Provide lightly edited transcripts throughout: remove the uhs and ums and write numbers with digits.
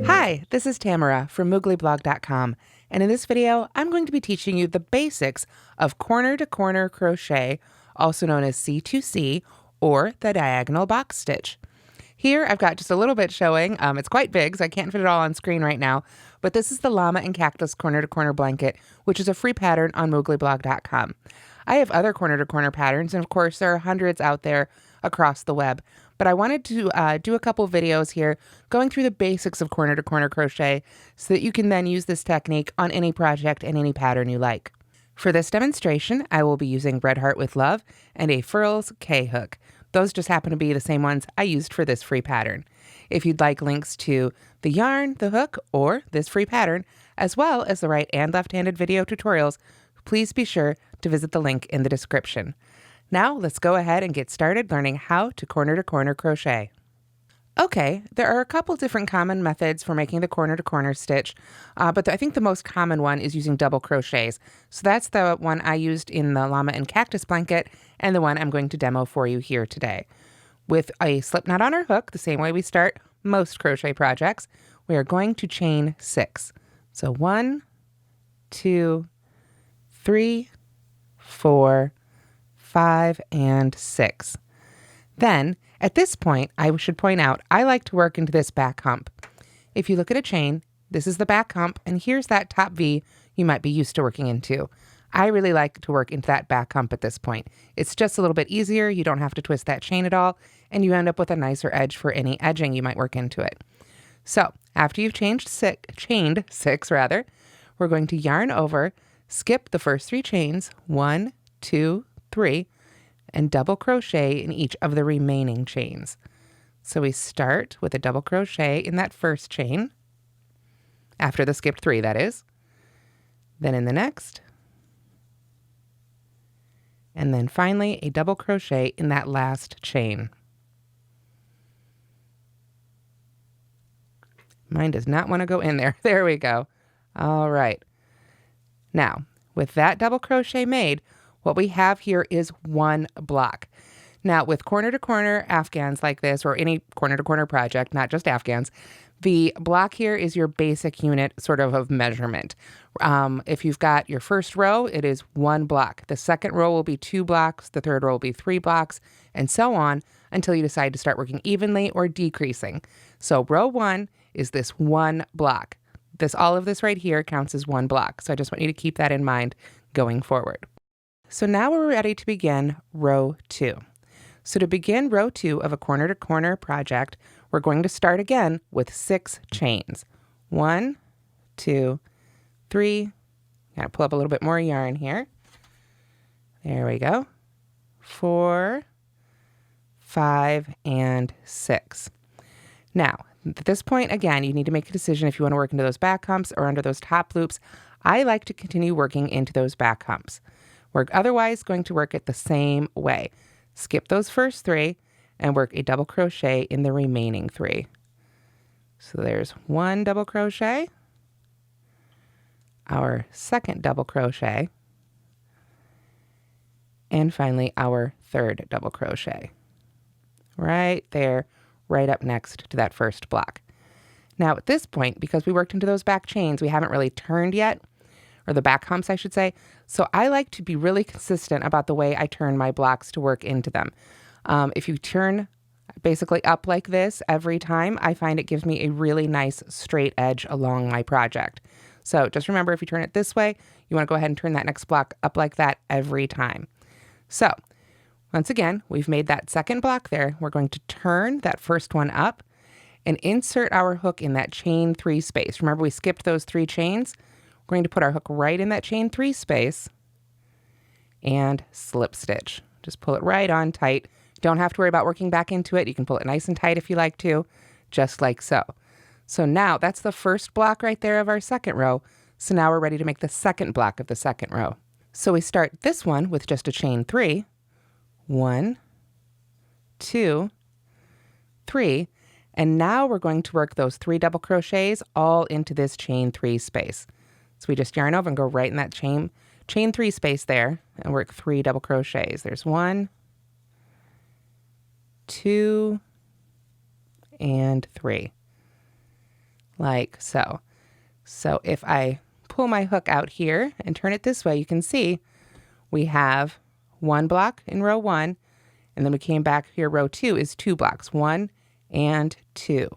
Hi, this is Tamara from mooglyblog.com, and in this video, I'm going to be teaching you the basics of corner-to-corner crochet, also known as C2C, or the diagonal box stitch. Here, I've got just a little bit showing. It's quite big, so I can't fit it all on screen right now, but this is the Llama and Cactus corner-to-corner blanket, which is a free pattern on mooglyblog.com. I have other corner-to-corner patterns, and of course, there are hundreds out there across the web. But I wanted to do a couple videos here going through the basics of corner-to-corner crochet so that you can then use this technique on any project and any pattern you like. For this demonstration, I will be using Red Heart with Love and a Furls K-hook. Those just happen to be the same ones I used for this free pattern. If you'd like links to the yarn, the hook, or this free pattern, as well as the right and left-handed video tutorials, please be sure to visit the link in the description. Now let's go ahead and get started learning how to corner-to-corner crochet. Okay, there are a couple different common methods for making the corner-to-corner stitch, but I think the most common one is using double crochets. So that's the one I used in the Llama and Cactus blanket and the one I'm going to demo for you here today. With a slip knot on our hook, the same way we start most crochet projects, we are going to chain 6. So 1, 2, 3, 4, 5, and 6. Then, at this point, I should point out, I like to work into this back hump. If you look at a chain, this is the back hump, and here's that top V you might be used to working into. I really like to work into that back hump at this point. It's just a little bit easier, you don't have to twist that chain at all, and you end up with a nicer edge for any edging you might work into it. So, after you've chained 6, we're going to yarn over, skip the first 3 chains, 1, 2, 3, and double crochet in each of the remaining chains. So we start with a double crochet in that first chain, after the skipped 3, that is. Then in the next, and then finally a double crochet in that last chain. Mine does not want to go in there. There we go. All right. Now, with that double crochet made, what we have here is 1 block. Now, with corner-to-corner afghans like this, or any corner-to-corner project, not just afghans, the block here is your basic unit sort of measurement. If you've got your first row, it is 1 block. The second row will be 2 blocks. The third row will be 3 blocks, and so on until you decide to start working evenly or decreasing. So row 1 is this 1 block. All of this right here counts as 1 block. So I just want you to keep that in mind going forward. So now we're ready to begin row 2. So to begin row 2 of a corner-to-corner project, we're going to start again with 6 chains. 1, 2, 3. Gotta pull up a little bit more yarn here. There we go. 4, 5, and 6. Now, at this point, again, you need to make a decision if you want to work into those back humps or under those top loops. I like to continue working into those back humps. We're otherwise going to work it the same way. Skip those first 3 and work a double crochet in the remaining 3. So there's 1 double crochet, our second double crochet, and finally our third double crochet. Right there, right up next to that first block. Now at this point, because we worked into those back chains, we haven't really turned yet, or the back humps, I should say. So I like to be really consistent about the way I turn my blocks to work into them. If you turn basically up like this every time, I find it gives me a really nice straight edge along my project. So just remember, if you turn it this way, you want to go ahead and turn that next block up like that every time. So once again, we've made that second block there. We're going to turn that first one up and insert our hook in that chain 3 space. Remember, we skipped those 3 chains. We're going to put our hook right in that chain 3 space and slip stitch. Just pull it right on tight. Don't have to worry about working back into it. You can pull it nice and tight if you like to, just like so. So now that's the first block right there of our second row. So now we're ready to make the second block of the second row. So we start this one with just a chain 3. 1, 2, 3. And now we're going to work those 3 double crochets all into this chain 3 space. So we just yarn over and go right in that chain 3 space there and work 3 double crochets. There's 1, 2, and 3, like so. So if I pull my hook out here and turn it this way, you can see we have 1 block in row 1, and then we came back here. Row 2 is 2 blocks, 1 and 2.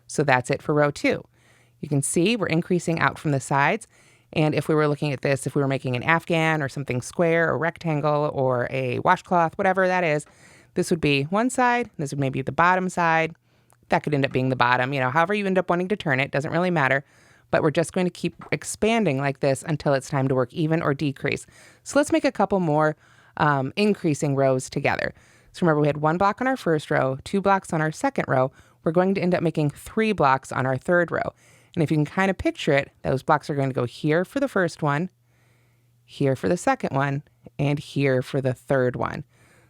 So that's it for row 2. You can see we're increasing out from the sides. And if we were looking at this, if we were making an afghan or something square or rectangle or a washcloth, whatever that is, this would be one side. This would maybe be the bottom side. That could end up being the bottom. You know, however you end up wanting to turn it, doesn't really matter. But we're just going to keep expanding like this until it's time to work even or decrease. So let's make a couple more increasing rows together. So remember, we had 1 block on our first row, 2 blocks on our second row. We're going to end up making 3 blocks on our third row. And if you can kind of picture it, those blocks are going to go here for the first one, here for the second one, and here for the third one.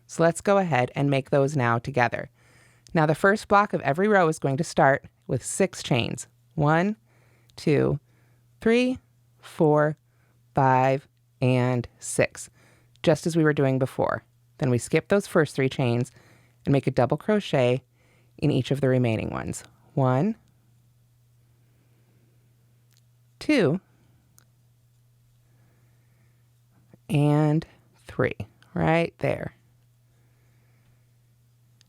So let's go ahead and make those now together. Now the first block of every row is going to start with 6 chains. 1, 2, 3, 4, 5, and 6, just as we were doing before. Then we skip those first 3 chains and make a double crochet in each of the remaining ones. 1, 2, and 3, right there.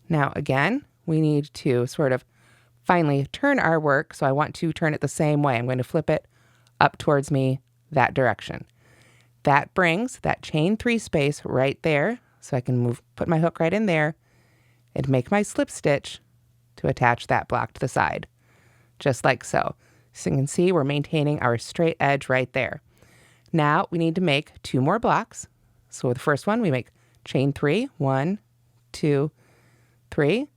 Now again, we need to sort of finally turn our work, so I want to turn it the same way. I'm going to flip it up towards me that direction. That brings that chain 3 space right there, so I can put my hook right in there and make my slip stitch to attach that block to the side, just like so. So you can see we're maintaining our straight edge right there. Now we need to make 2 more blocks. So the first one, we make chain 3, 1, 2, 3.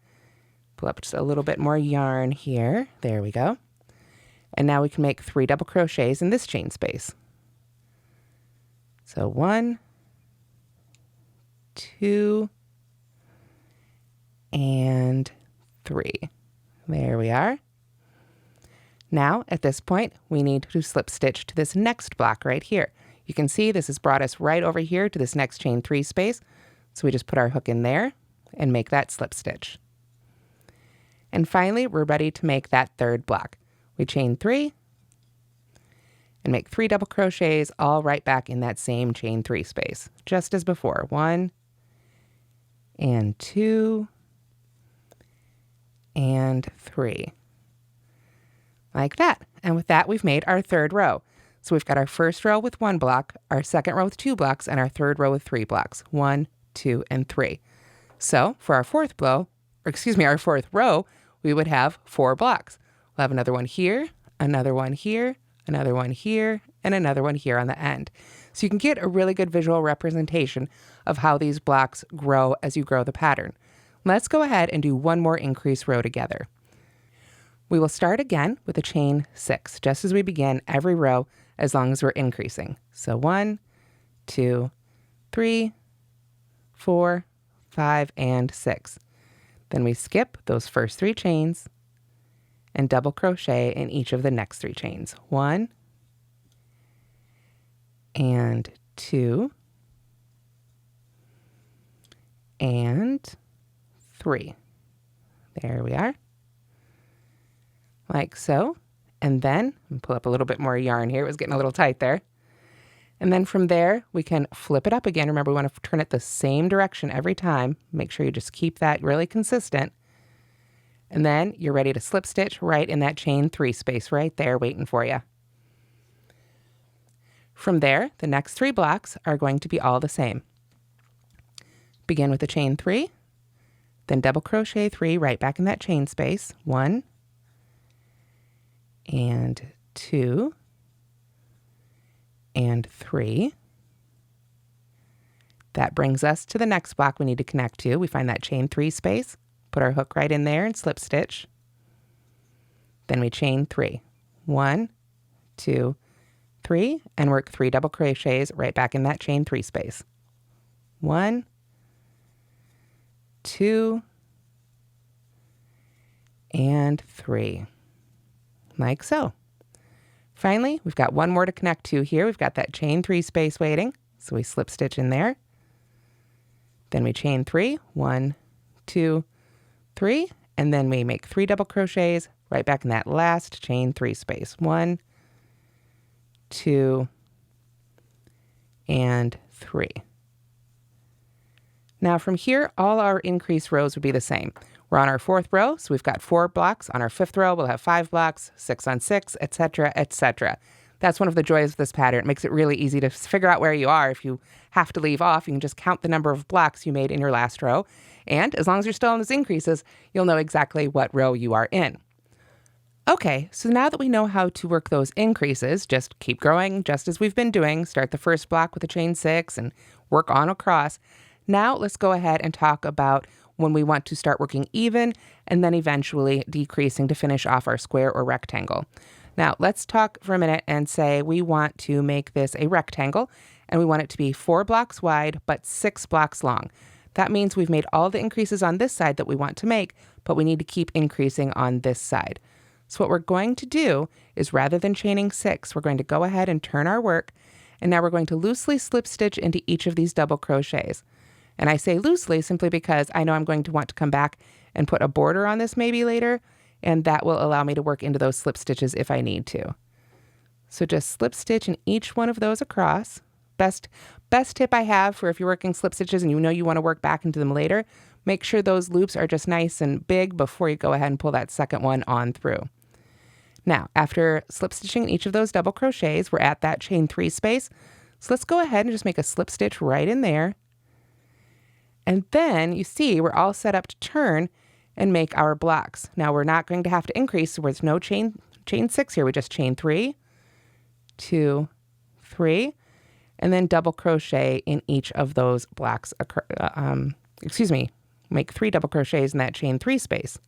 Pull up just a little bit more yarn here. There we go. And now we can make 3 double crochets in this chain space. So 1, 2, and 3. There we are. Now, at this point, we need to slip stitch to this next block right here. You can see this has brought us right over here to this next chain 3 space. So we just put our hook in there and make that slip stitch. And finally, we're ready to make that third block. We chain 3 and make 3 double crochets all right back in that same chain 3 space, just as before. 1 and 2 and 3. Like that. And with that, we've made our third row. So we've got our first row with 1 block, our second row with 2 blocks, and our third row with 3 blocks. 1, 2, and 3. So for our fourth row, we would have 4 blocks. We'll have another one here, another one here, another one here, and another one here on the end. So you can get a really good visual representation of how these blocks grow as you grow the pattern. Let's go ahead and do 1 more increase row together. We will start again with a chain 6, just as we begin every row, as long as we're increasing. So 1, 2, 3, 4, 5, and 6. Then we skip those first 3 chains and double crochet in each of the next 3 chains. 1 and 2 and 3. There we are. Like so. And then pull up a little bit more yarn here. It was getting a little tight there. And then from there, we can flip it up again. Remember, we want to turn it the same direction every time. Make sure you just keep that really consistent. And then you're ready to slip stitch right in that chain 3 space right there waiting for you. From there, the next 3 blocks are going to be all the same. Begin with a chain 3, then double crochet 3 right back in that chain space. 1 and 2 and 3. That brings us to the next block we need to connect to. We find that chain 3 space, put our hook right in there and slip stitch. Then we chain 3. 1, 2, 3, and work 3 double crochets right back in that chain 3 space. 1, 2, and 3. Like so. Finally, we've got 1 more to connect to here. We've got that chain 3 space waiting. So we slip stitch in there. Then we chain 3, 1, 2, 3, and then we make 3 double crochets right back in that last chain 3 space. 1, 2, and 3. Now from here, all our increase rows would be the same. We're on our 4th row, so we've got 4 blocks. On our 5th row, we'll have 5 blocks, 6 on 6, etc., etc. That's one of the joys of this pattern. It makes it really easy to figure out where you are. If you have to leave off, you can just count the number of blocks you made in your last row. And as long as you're still in those increases, you'll know exactly what row you are in. Okay, so now that we know how to work those increases, just keep growing just as we've been doing. Start the first block with a chain 6 and work on across. Now let's go ahead and talk about when we want to start working even and then eventually decreasing to finish off our square or rectangle. Now let's talk for a minute and say we want to make this a rectangle and we want it to be 4 blocks wide but 6 blocks long. That means we've made all the increases on this side that we want to make, but we need to keep increasing on this side. So what we're going to do is rather than chaining 6, we're going to go ahead and turn our work, and now we're going to loosely slip stitch into each of these double crochets. And I say loosely simply because I know I'm going to want to come back and put a border on this maybe later, and that will allow me to work into those slip stitches if I need to. So just slip stitch in each one of those across. Best tip I have for if you're working slip stitches and you know you want to work back into them later, make sure those loops are just nice and big before you go ahead and pull that second one on through. Now, after slip stitching in each of those double crochets, we're at that chain 3 space. So let's go ahead and just make a slip stitch right in there. And then you see we're all set up to turn and make our blocks. Now we're not going to have to increase, so there's no chain 6 here. We just chain 3, 2, 3, and then double crochet in each of those blocks. Make 3 double crochets in that chain 3 space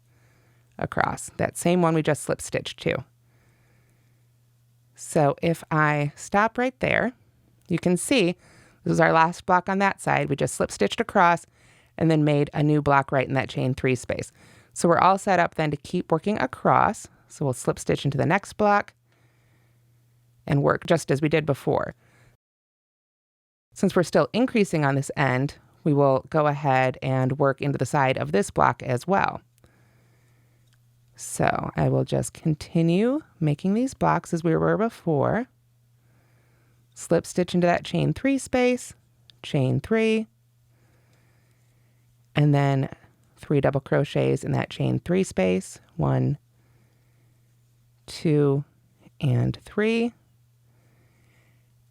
across. That same one we just slip stitched to. So if I stop right there, you can see this is our last block on that side. We just slip stitched across and then made a new block right in that chain 3 space. So we're all set up then to keep working across. So we'll slip stitch into the next block and work just as we did before. Since we're still increasing on this end, we will go ahead and work into the side of this block as well. So I will just continue making these blocks as we were before. Slip stitch into that chain 3 space, chain 3, and then 3 double crochets in that chain 3 space, 1, 2, and 3.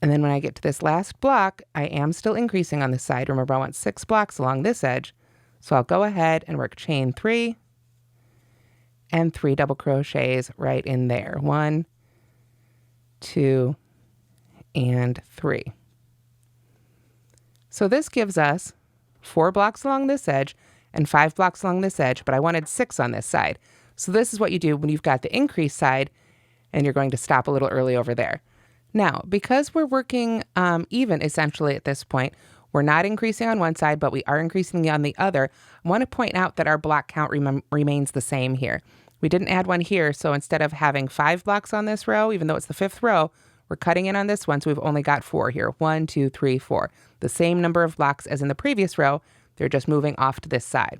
And then when I get to this last block, I am still increasing on this side. Remember, I want 6 blocks along this edge. So I'll go ahead and work chain 3 and 3 double crochets right in there. 1, 2, and 3. So this gives us 4 blocks along this edge and 5 blocks along this edge, but I wanted 6 on this side. So this is what you do when you've got the increase side and you're going to stop a little early over there. Now, because we're working even essentially at this point, we're not increasing on one side, but we are increasing on the other. I want to point out that our block count remains the same here. We didn't add one here, so instead of having 5 blocks on this row, even though it's the 5th row, we're cutting in on this one, so we've only got 4 here. 1, 2, 3, 4. The same number of blocks as in the previous row. They're just moving off to this side.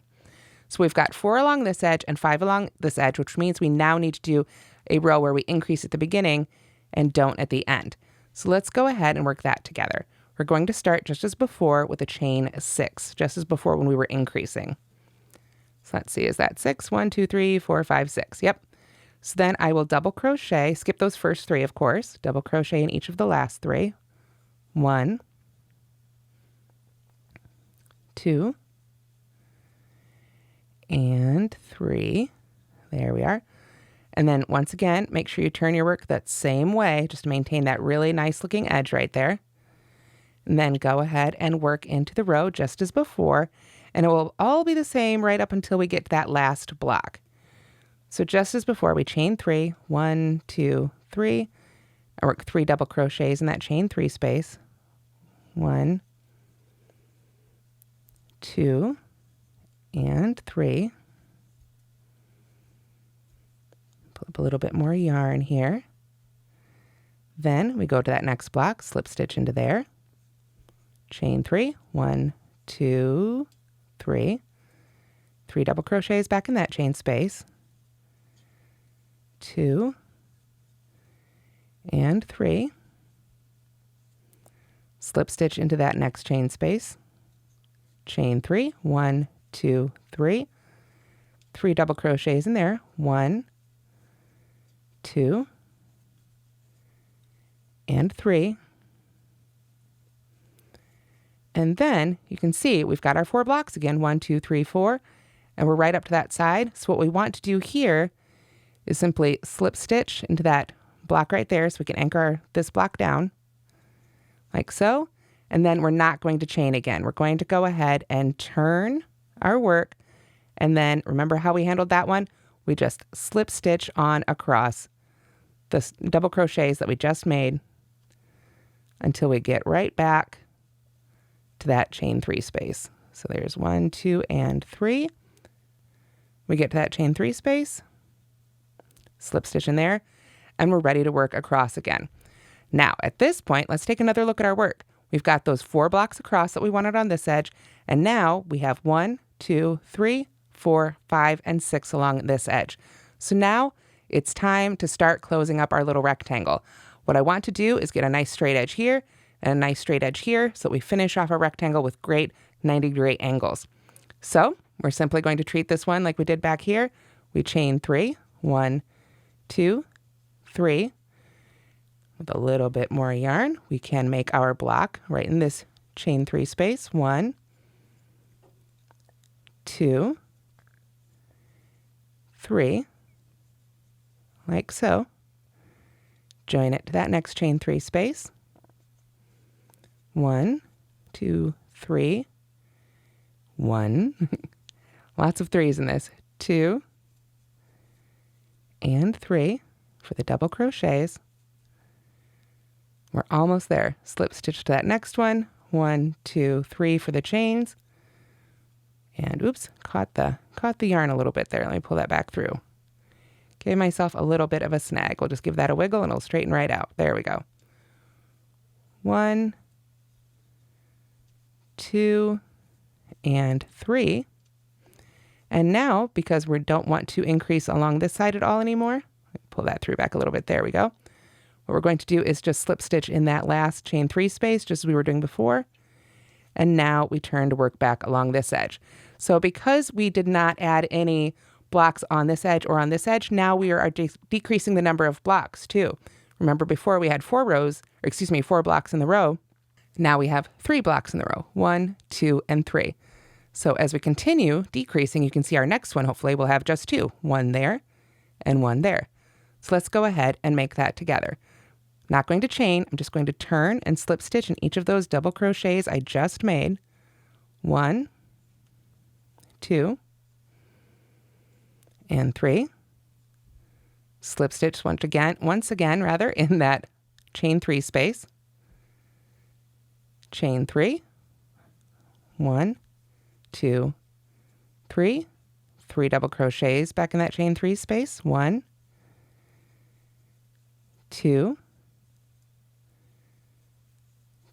So we've got 4 along this edge and 5 along this edge, which means we now need to do a row where we increase at the beginning and don't at the end. So let's go ahead and work that together. We're going to start just as before with a chain 6, just as before when we were increasing. So let's see, is that 6? 1, 2, 3, 4, 5, 6. Yep. So then I will double crochet, skip those first 3, of course, double crochet in each of the last 3. 1, 2, and 3. There we are. And then once again, make sure you turn your work that same way, just to maintain that really nice looking edge right there. And then go ahead and work into the row just as before, and it will all be the same right up until we get to that last block. So just as before, we chain 3, 1, 2, 3, I work 3 double crochets in that chain 3 space. 1, 2, and 3. Pull up a little bit more yarn here. Then we go to that next block, slip stitch into there. Chain 3, 1, 2, 3. 3 double crochets back in that chain space, 2 and 3, slip stitch into that next chain space, chain 3, 1, 2, 3, 3 double crochets in there, 1, 2, and 3. And then you can see we've got our 4 blocks again, 1, 2, 3, 4, and we're right up to that side. So what we want to do here is simply slip stitch into that block right there so we can anchor this block down like so. And then we're not going to chain again. We're going to go ahead and turn our work. And then remember how we handled that one? We just slip stitch on across the double crochets that we just made until we get right back to that chain 3 space. So there's 1, 2, and 3. We get to that chain 3 space, slip stitch in there, and we're ready to work across again. Now, at this point, let's take another look at our work. We've got those 4 blocks across that we wanted on this edge, and now we have 1, 2, 3, 4, 5, and 6 along this edge. So now it's time to start closing up our little rectangle. What I want to do is get a nice straight edge here and a nice straight edge here so that we finish off our rectangle with great 90-degree angles. So we're simply going to treat this one like we did back here. We chain 3, 1, 2, 3. With a little bit more yarn, we can make our block right in this chain 3 space. 1, 2, 3, like so. Join it to that next chain 3 space. 1, 2, 3, 1. Lots of 3s in this. 2 and 3 for the double crochets. We're almost there. Slip stitch to that next one. 1, 2, 3 for the chains. And oops, caught the yarn a little bit there. Let me pull that back through. Gave myself a little bit of a snag. We'll just give that a wiggle and it'll straighten right out. There we go. 1, 2, and 3. And now, because we don't want to increase along this side at all anymore, pull that through back a little bit. There we go. What we're going to do is just slip stitch in that last chain 3 space, just as we were doing before. And now we turn to work back along this edge. So because we did not add any blocks on this edge or on this edge, now we are decreasing the number of blocks too. Remember before we had 4 blocks in the row. Now we have 3 blocks in the row. 1, 2, and 3. So as we continue decreasing, you can see our next one hopefully will have just 2. 1 there and 1 there. So let's go ahead and make that together. Not going to chain, I'm just going to turn and slip stitch in each of those double crochets I just made. 1, 2, and 3. Slip stitch once again in that chain 3 space. Chain 3. 1, 2, 3. 3 double crochets back in that chain 3 space. 1, 2,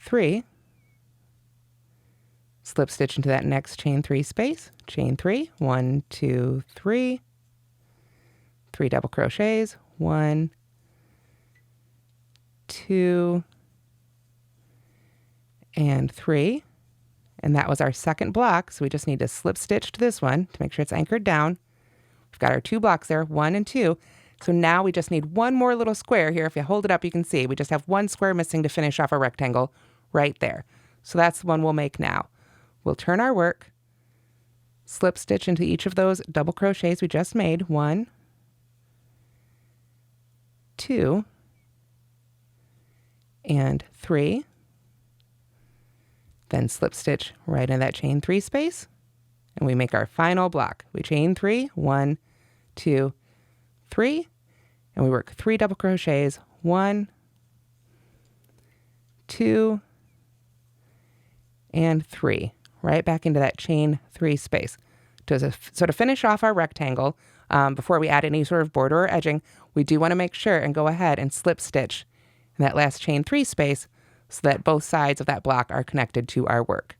3. Slip stitch into that next chain 3 space. Chain 3. 1, 2, 3. 3 double crochets. 1, 2, and 3. And that was our second block, so we just need to slip stitch to this one to make sure it's anchored down. We've got our 2 blocks there, 1 and 2. So now we just need one more little square here. If you hold it up, you can see we just have 1 square missing to finish off our rectangle right there. So that's the one we'll make now. We'll turn our work, slip stitch into each of those double crochets we just made. 1, 2, and 3. Then slip stitch right in that chain 3 space, and we make our final block. We chain 3, 1, 2, 3, and we work 3 double crochets. 1, 2, and 3, right back into that chain 3 space. So to finish off our rectangle, before we add any sort of border or edging, we do want to make sure and go ahead and slip stitch in that last chain 3 space so that both sides of that block are connected to our work.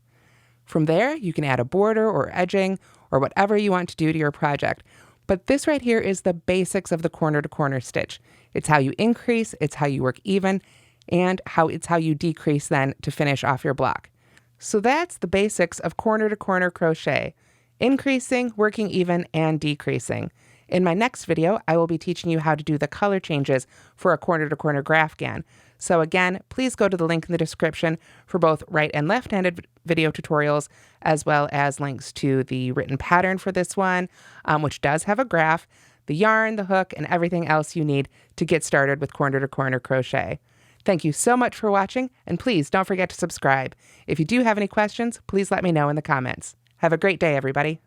From there, you can add a border or edging, or whatever you want to do to your project. But this right here is the basics of the corner to corner stitch. It's how you increase, it's how you work even, and it's how you decrease then to finish off your block. So that's the basics of corner to corner crochet: increasing, working even, and decreasing. In my next video, I will be teaching you how to do the color changes for a corner to corner graphghan. So again, please go to the link in the description for both right and left-handed video tutorials, as well as links to the written pattern for this one, which does have a graph, the yarn, the hook, and everything else you need to get started with corner to corner crochet. Thank you so much for watching, and please don't forget to subscribe. If you do have any questions, please let me know in the comments. Have a great day, everybody.